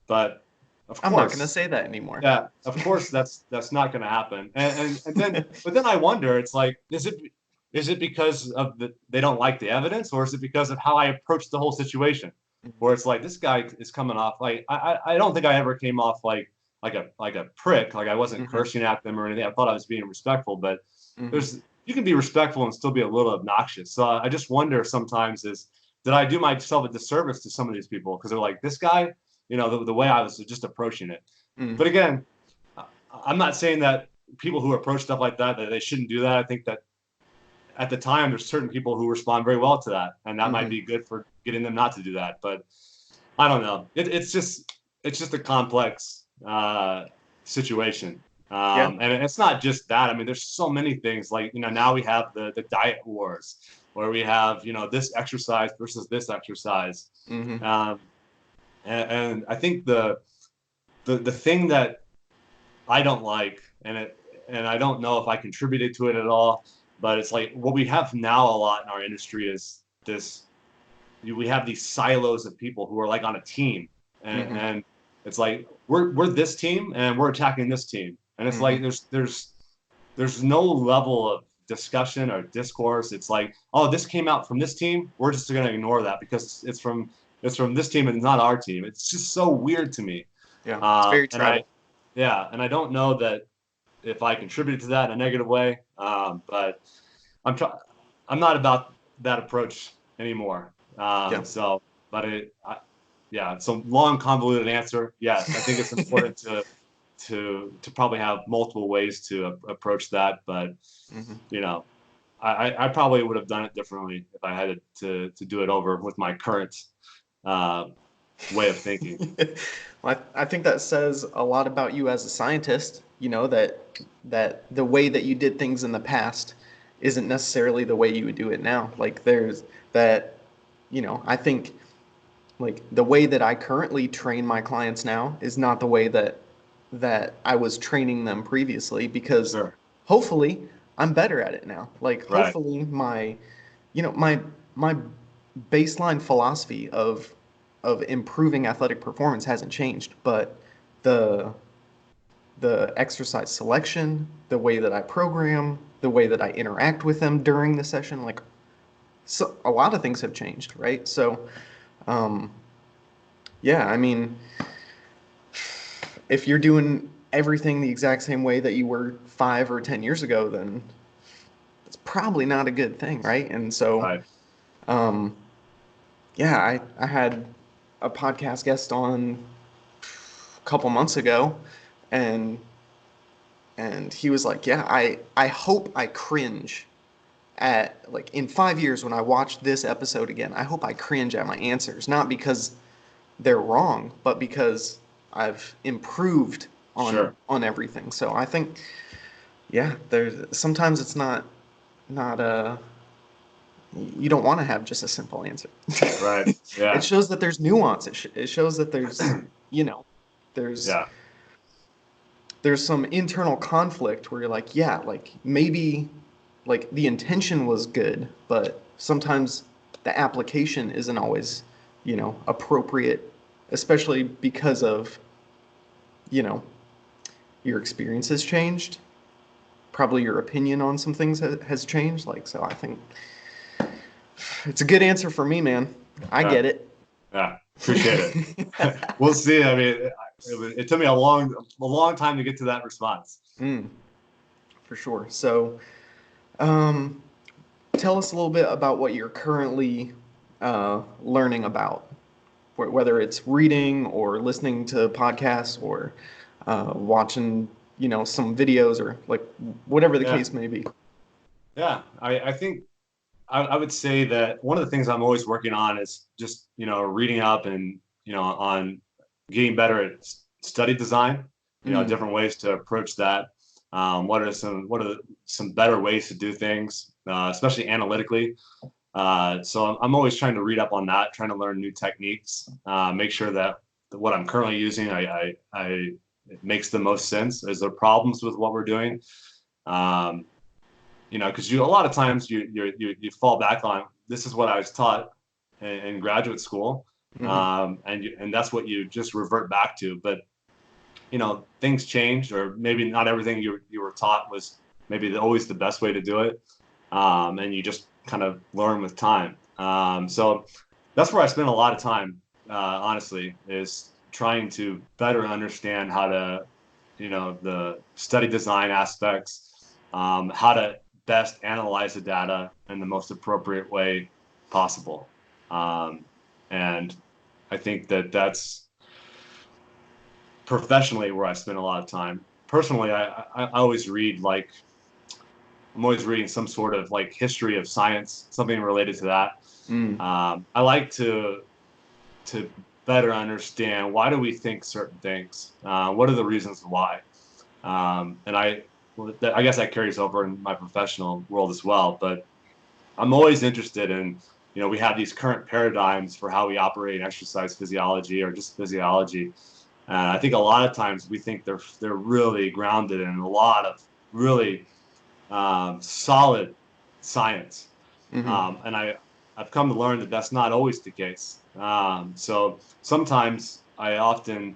But of
I'm not going to
course,
say that anymore.
yeah, of course that's not going to happen. But then I wonder, it's like, is it because of they don't like the evidence, or is it because of how I approached the whole situation? Where it's like this guy is coming off like I don't think I ever came off like a prick, like I wasn't
Hmm.
cursing at them or anything. I thought I was being respectful, but
Hmm.
there's you can be respectful and still be a little obnoxious. So I just wonder sometimes is did I do myself a disservice to some of these people because they're like this guy, the way I was just approaching it.
Hmm.
But again, I'm not saying that people who approach stuff like that they shouldn't do that. I think that at the time there's certain people who respond very well to that, and that might
Hmm.
be good for getting them not to do that. But I don't know. It's just a complex situation.
Yeah.
And it's not just that. I mean, there's so many things like, now we have the diet wars where we have, this exercise versus this exercise.
Hmm.
Um, and I think the thing that I don't like, and I don't know if I contributed to it at all. But it's like what we have now a lot in our industry is this. We have these silos of people who are like on a team,
Mm-hmm.
and it's like we're this team and we're attacking this team, and it's
Mm-hmm.
like there's no level of discussion or discourse. It's like, oh, this came out from this team, we're just going to ignore that because it's from this team and it's not our team. It's just so weird to me.
Yeah, it's very
And I
tribal.
Yeah, and I don't know that if I contributed to that in a negative way, but I'm trying. I'm not about that approach anymore.
Yeah.
So, but yeah, so long convoluted answer. Yes, I think it's important to probably have multiple ways to approach that. But
Mm-hmm.
you know, I probably would have done it differently if I had to do it over with my current uh, way of thinking.
Well, I think that says a lot about you as a scientist, that the way that you did things in the past isn't necessarily the way you would do it now. Like there's that, I think like the way that I currently train my clients now is not the way that I was training them previously because
Sure.
hopefully I'm better at it now. Like
Right.
hopefully my baseline philosophy of improving athletic performance hasn't changed, but the the exercise selection, the way that I program, the way that I interact with them during the session, like so a lot of things have changed, right? So, um, yeah, I mean, if you're doing everything the exact same way that you were 5 or 10 years ago, then it's probably not a good thing, right? And so,
Right.
um, yeah, I had a podcast guest on a couple months ago, and he was like, "Yeah, I hope I cringe at like in 5 years when I watch this episode again. I hope I cringe at my answers, not because they're wrong, but because I've improved
Sure.
on everything." So I think, yeah, there's sometimes it's not you don't want to have just a simple answer.
Right.
It
Yeah.
shows that there's nuance. It shows that there's you know there's
Yeah.
there's some internal conflict where you're like, yeah, like maybe like the intention was good, but sometimes the application isn't always, appropriate, especially because of, you know, your experience has changed. Probably your opinion on some things has changed. Like, so I think it's a good answer for me, man. I
Yeah.
get it.
Yeah. Appreciate it. We'll see. I mean, it took me a long time to get to that response.
Mm, for sure. So, um, tell us a little bit about what you're currently learning about, whether it's reading or listening to podcasts or watching, some videos or like whatever the
Yeah.
case may be.
Yeah. I think I would say that one of the things I'm always working on is just, reading up and, on getting better at study design,
Mm,
different ways to approach that. What are some better ways to do things, especially analytically. So I'm always trying to read up on that, trying to learn new techniques, make sure that what I'm currently using, it makes the most sense. Is there problems with what we're doing? Um, because a lot of times you fall back on this is what I was taught in graduate school,
hmm
and that's what you just revert back to. But things change, or maybe not everything you were taught was maybe always the best way to do it, and you just kind of learn with time. So that's where I spend a lot of time, honestly, is trying to better understand how to, the study design aspects, how to best analyze the data in the most appropriate way possible. Um, and I think that that's professionally where I spend a lot of time. Personally, I always read like I'm always reading some sort of like history of science, something related to that.
Mm,
I like to better understand why do we think certain things. What are the reasons why? And I guess that carries over in my professional world as well. But I'm always interested in, we have these current paradigms for how we operate in exercise physiology or just physiology. I think a lot of times we think they're really grounded in a lot of really solid science,
Mm-hmm.
and I've come to learn that that's not always the case. So sometimes I often,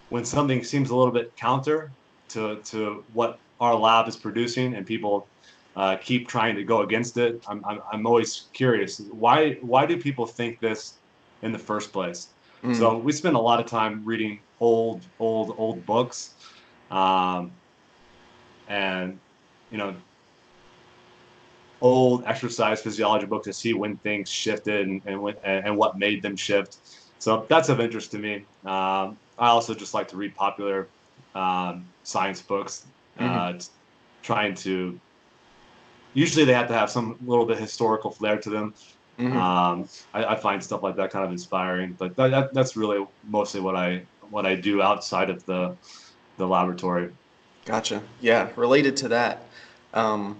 when something seems a little bit counter to what our lab is producing, and people keep trying to go against it, I'm always curious, why do people think this in the first place?
Mm.
So we spend a lot of time reading old books, um, and you know old exercise physiology books to see when things shifted, and what made them shift. So that's of interest to me. I also just like to read popular science books,
Mm-hmm.
trying to. Usually, they have to have some little bit historical flair to them.
Mm-hmm.
I find stuff like that kind of inspiring, but that's really mostly what I do outside of the laboratory.
Gotcha. Yeah, related to that. Um,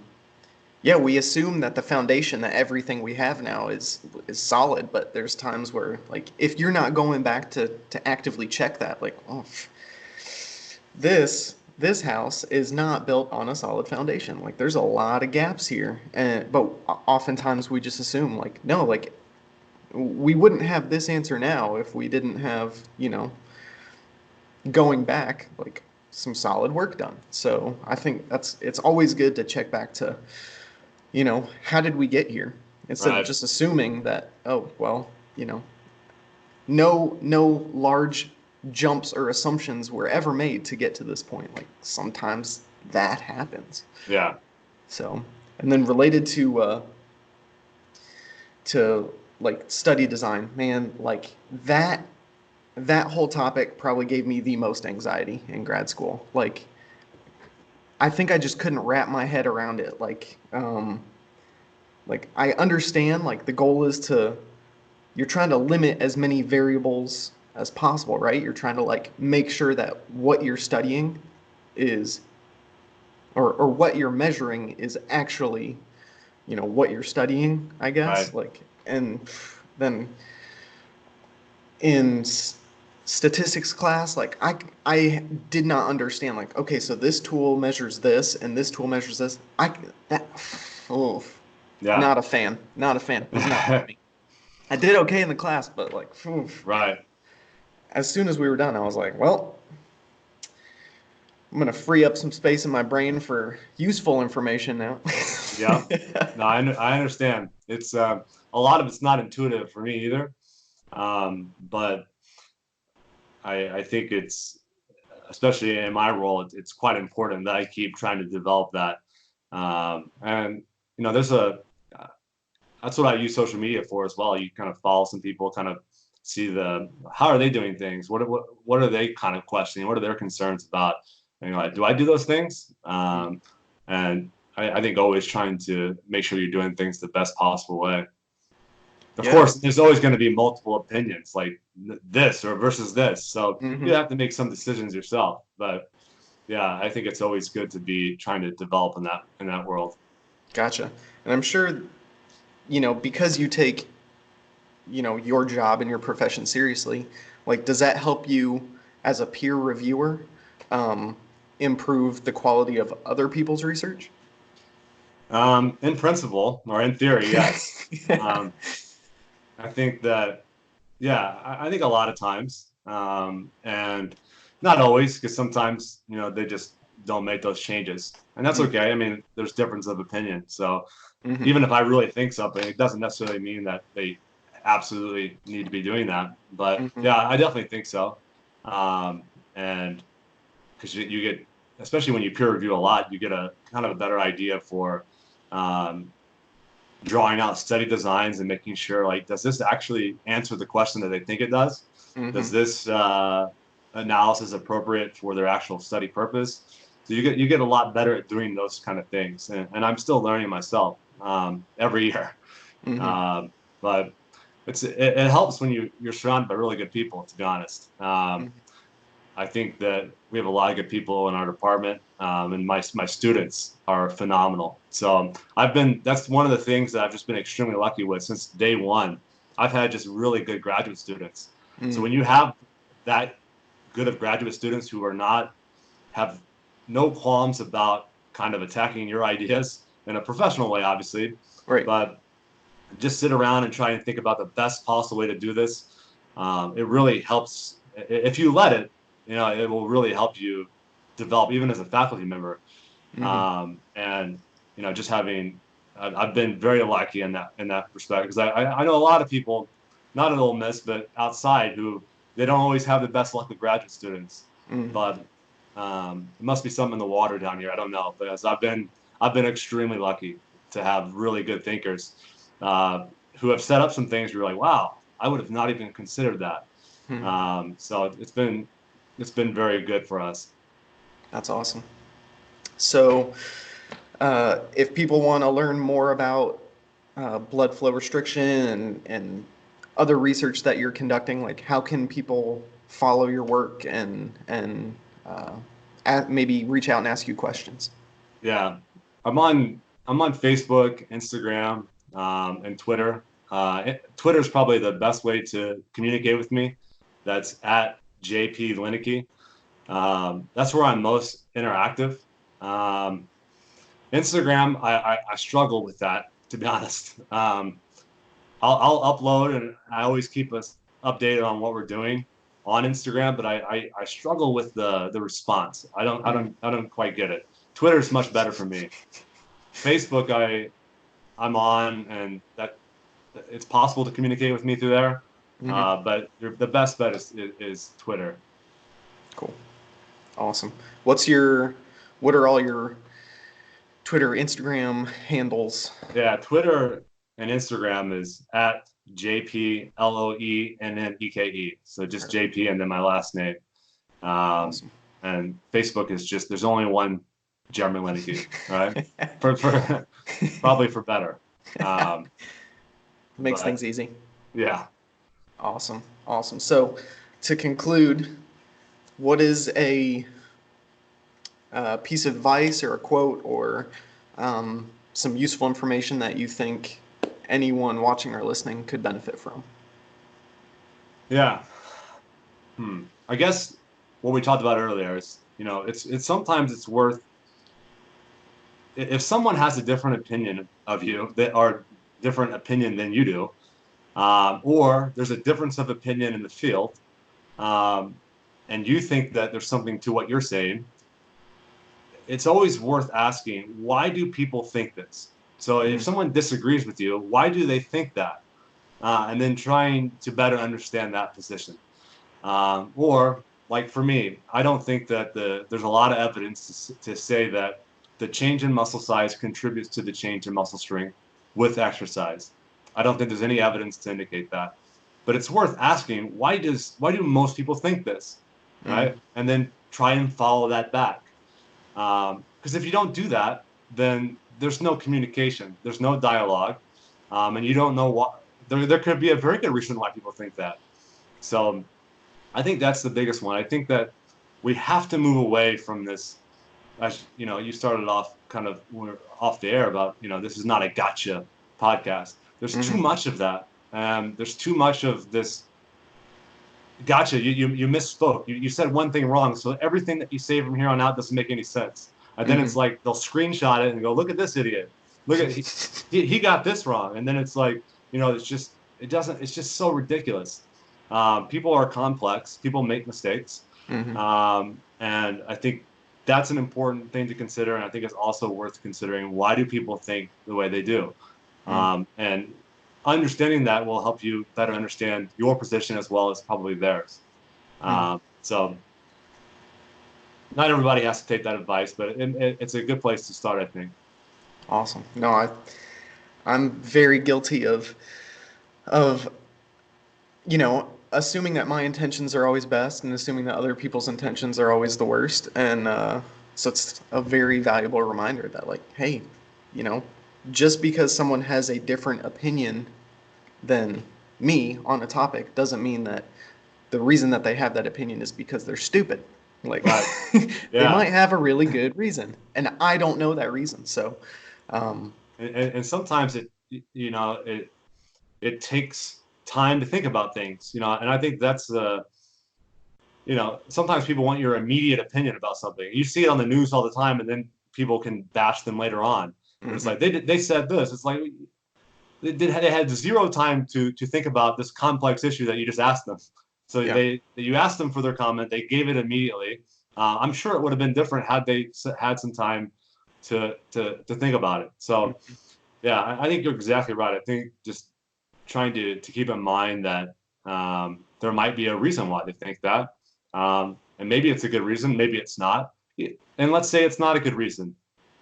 yeah, we assume that the foundation, that everything we have now is solid, but there's times where, like, if you're not going back to actively check that, like, oh, this house is not built on a solid foundation. Like, there's a lot of gaps here, and but oftentimes we just assume, like, no, like, we wouldn't have this answer now if we didn't have, going back, like, some solid work done. So I think it's always good to check back to, how did we get here? Instead of
Right.
just assuming that, oh, well, no large jumps or assumptions were ever made to get to this point. Like, sometimes that happens.
Yeah.
So, and then related to like study design, man, like that whole topic probably gave me the most anxiety in grad school. Like, I think I just couldn't wrap my head around it. Like I understand, like, the goal is to, you're trying to limit as many variables as possible, right? You're trying to, like, make sure that what you're studying is, or what you're measuring is actually, what you're studying, I guess.
Right.
Like, and then in statistics class, like, I did not understand, like, okay, so this tool measures this and this tool measures this. That oh,
Yeah.
not a fan. Not a fan. Was not for me. I did okay in the class, but, like,
Right.
as soon as we were done, I was like, well, I'm gonna free up some space in my brain for useful information now.
Yeah. No, I understand. It's a lot of it's not intuitive for me either. But I think it's, especially in my role, it's quite important that I keep trying to develop that. And there's that's what I use social media for as well. You kind of follow some people, kind of see how are they doing things? What are they kind of questioning? What are their concerns about? And you're like, do I do those things? And I think always trying to make sure you're doing things the best possible way. Of
Yeah.
course, there's always going to be multiple opinions, like this or versus this. So you
Hmm.
have to make some decisions yourself. But yeah, I think it's always good to be trying to develop in that world.
Gotcha. And I'm sure, because you take, your job and your profession seriously, like, does that help you as a peer reviewer, um, improve the quality of other people's research?
In principle or in theory, yes. Um, I think that, yeah, I think a lot of times, and not always, because sometimes, they just don't make those changes. And that's okay. I mean, there's difference of opinion. So
Mm-hmm.
even if I really think something, it doesn't necessarily mean that they absolutely need to be doing that. But
Mm-hmm.
yeah, I definitely think so. And because you get, especially when you peer review a lot, you get a kind of a better idea for um, drawing out study designs and making sure, like, does this actually answer the question that they think it does?
Mm-hmm.
Does this analysis appropriate for their actual study purpose? So you get a lot better at doing those kind of things, and I'm still learning myself every year.
Mm-hmm.
Um, but it helps when you're surrounded by really good people. To be honest, I think that we have a lot of good people in our department, and my students are phenomenal. So that's one of the things that I've just been extremely lucky with since day one. I've had just really good graduate students. So
Mm-hmm.
when you have that good of graduate students who have no qualms about kind of attacking your ideas in a professional way, obviously,
Right.
but just sit around and try and think about the best possible way to do this. It really helps if you let it. It will really help you develop even as a faculty member.
Mm-hmm.
And just I've been very lucky in that respect because I know a lot of people, not at Ole Miss, but outside who they don't always have the best luck with graduate students.
Mm.
But it must be something in the water down here. I don't know, because I've been extremely lucky to have really good thinkers who have set up some things where you're like, wow, I would have not even considered that.
Mm.
So it's been very good for us.
That's awesome. So, if people want to learn more about blood flow restriction and other research that you're conducting, like how can people follow your work and maybe reach out and ask you questions?
Yeah, I'm on Facebook, Instagram, and Twitter. Twitter is probably the best way to communicate with me. That's at JP Loenneke. That's where I'm most interactive. Um, Instagram, I struggle with that, to be honest. I'll upload and I always keep us updated on what we're doing on Instagram, but I struggle with the response.
Mm.
I don't quite get it. Twitter's much better for me. Facebook, I'm on, and that it's possible to communicate with me through there.
Mm-hmm.
But the best bet is Twitter.
Cool. Awesome. What are all your Twitter, Instagram handles?
Yeah, Twitter and Instagram is at JPLOENNEKE. So just
Perfect.
JP and then my last name. Um,
Awesome.
and Facebook is just there's only one Jeremy Loenneke, right? For probably for better. Um,
Makes
but
things easy.
yeah,
Awesome. Awesome. So, to conclude, what is a piece of advice or a quote or some useful information that you think anyone watching or listening could benefit from?
yeah. I guess what we talked about earlier is, it's sometimes it's worth if someone has a different opinion of you that are different opinion than you do, or there's a difference of opinion in the field, um, and you think that there's something to what you're saying, it's always worth asking, why do people think this? So if
Mm-hmm.
someone disagrees with you, why do they think that? And then trying to better understand that position. Or like for me, I don't think that there's a lot of evidence to say that the change in muscle size contributes to the change in muscle strength with exercise. I don't think there's any evidence to indicate that. But it's worth asking, why do most people think this?
Mm-hmm.
Right? And then try and follow that back. Because if you don't do that, then there's no communication, there's no dialogue, and you don't know what there could be a very good reason why people think that. So I think that's the biggest one. I think that we have to move away from this. As you started off kind of we're off the air about, this is not a gotcha podcast. There's too
Mm-hmm.
much of that. There's too much of this gotcha. You misspoke. You said one thing wrong. So everything that you say from here on out doesn't make any sense. And then
Mm-hmm.
it's like they'll screenshot it and go, look at this idiot. Look at he got this wrong. And then it's like, it's just so ridiculous. People are complex. People make mistakes.
Mm-hmm.
And I think that's an important thing to consider. And I think it's also worth considering, why do people think the way they do?
Mm.
And understanding that will help you better understand your position as well as probably theirs.
Mm.
So not everybody has to take that advice, but it's a good place to start, I think.
Awesome. No, I'm very guilty of assuming that my intentions are always best and assuming that other people's intentions are always the worst. And so it's a very valuable reminder that, like, hey, you know, just because someone has a different opinion than me on a topic doesn't mean that the reason that they have that opinion is because they're stupid. Like,
Right.
they
Yeah.
might have a really good reason, and I don't know that reason. So, um,
And sometimes it takes time to think about things, and I think that's sometimes people want your immediate opinion about something. You see it on the news all the time, and then people can bash them later on. And it's
Hmm.
like they said this. It's like they had zero time to think about this complex issue that you just asked them. So
Yeah.
you asked them for their comment. They gave it immediately. I'm sure it would have been different had they had some time to think about it. So
Mhm.
yeah, I think you're exactly right. I think just trying to keep in mind that there might be a reason why they think that, and maybe it's a good reason, maybe it's not. And let's say it's not a good reason.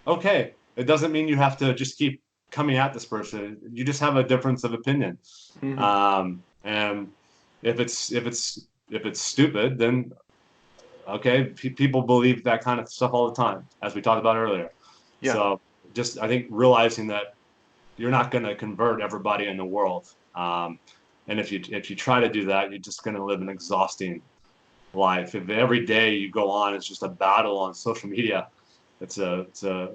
Okay, it doesn't mean you have to just keep coming at this person. You just have a difference of opinion,
Mhm.
and if it's stupid, then okay, people believe that kind of stuff all the time, as we talked about earlier.
Yeah.
So just I think realizing that you're not going to convert everybody in the world. And if you try to do that, you're just going to live an exhausting life. If every day you go on, it's just a battle on social media. It's a it's a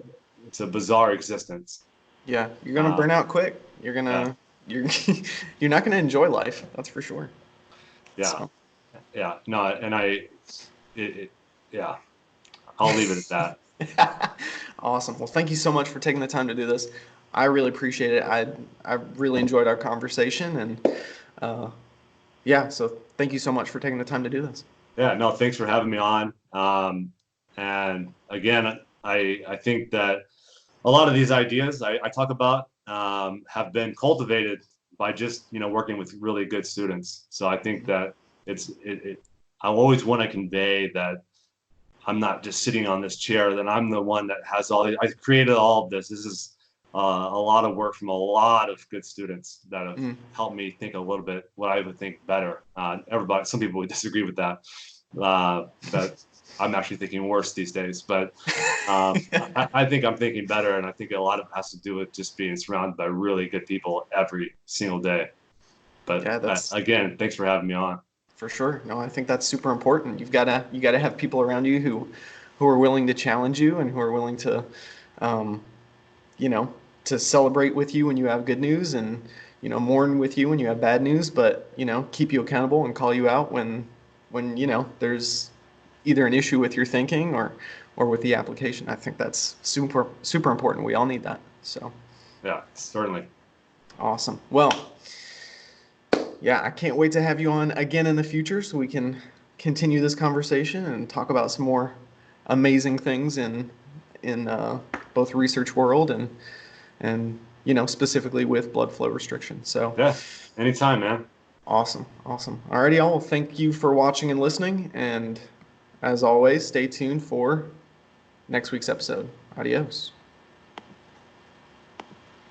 it's a bizarre existence.
Yeah. You're gonna
Uh,
burn out quick.
yeah,
You're you're not gonna enjoy life. That's for sure.
yeah,
So.
yeah. No, and it, yeah. I'll leave it at that.
Awesome. Well, thank you so much for taking the time to do this. I really appreciate it. I really enjoyed our conversation, and uh, yeah. So thank you so much for taking the time to do this.
Yeah, no, thanks for having me on. And again, I think that a lot of these ideas I talk about have been cultivated by just working with really good students. So I think
Mhm.
that I always want to convey that I'm not just sitting on this chair, that I'm the one that has all I created all of this. This is a lot of work from a lot of good students that have
Mm.
helped me think a little bit what I would think better. Some people would disagree with that I'm actually thinking worse these days. But I think I'm thinking better, and I think a lot of it has to do with just being surrounded by really good people every single day. But
Yeah, that's
again, thanks for having me on.
for sure. No, I think that's super important. You gotta have people around you who are willing to challenge you and who are willing to, um, you know, to celebrate with you when you have good news and mourn with you when you have bad news, but keep you accountable and call you out when there's either an issue with your thinking or with the application. I think that's super super important. We all need that. So
Yeah, certainly.
awesome. Well, yeah, I can't wait to have you on again in the future so we can continue this conversation and talk about some more amazing things in both research world and specifically with blood flow restriction. So
Yeah, anytime, man.
awesome, awesome. Alrighty, y'all. Well, thank you for watching and listening, and as always, stay tuned for next week's episode. Adios.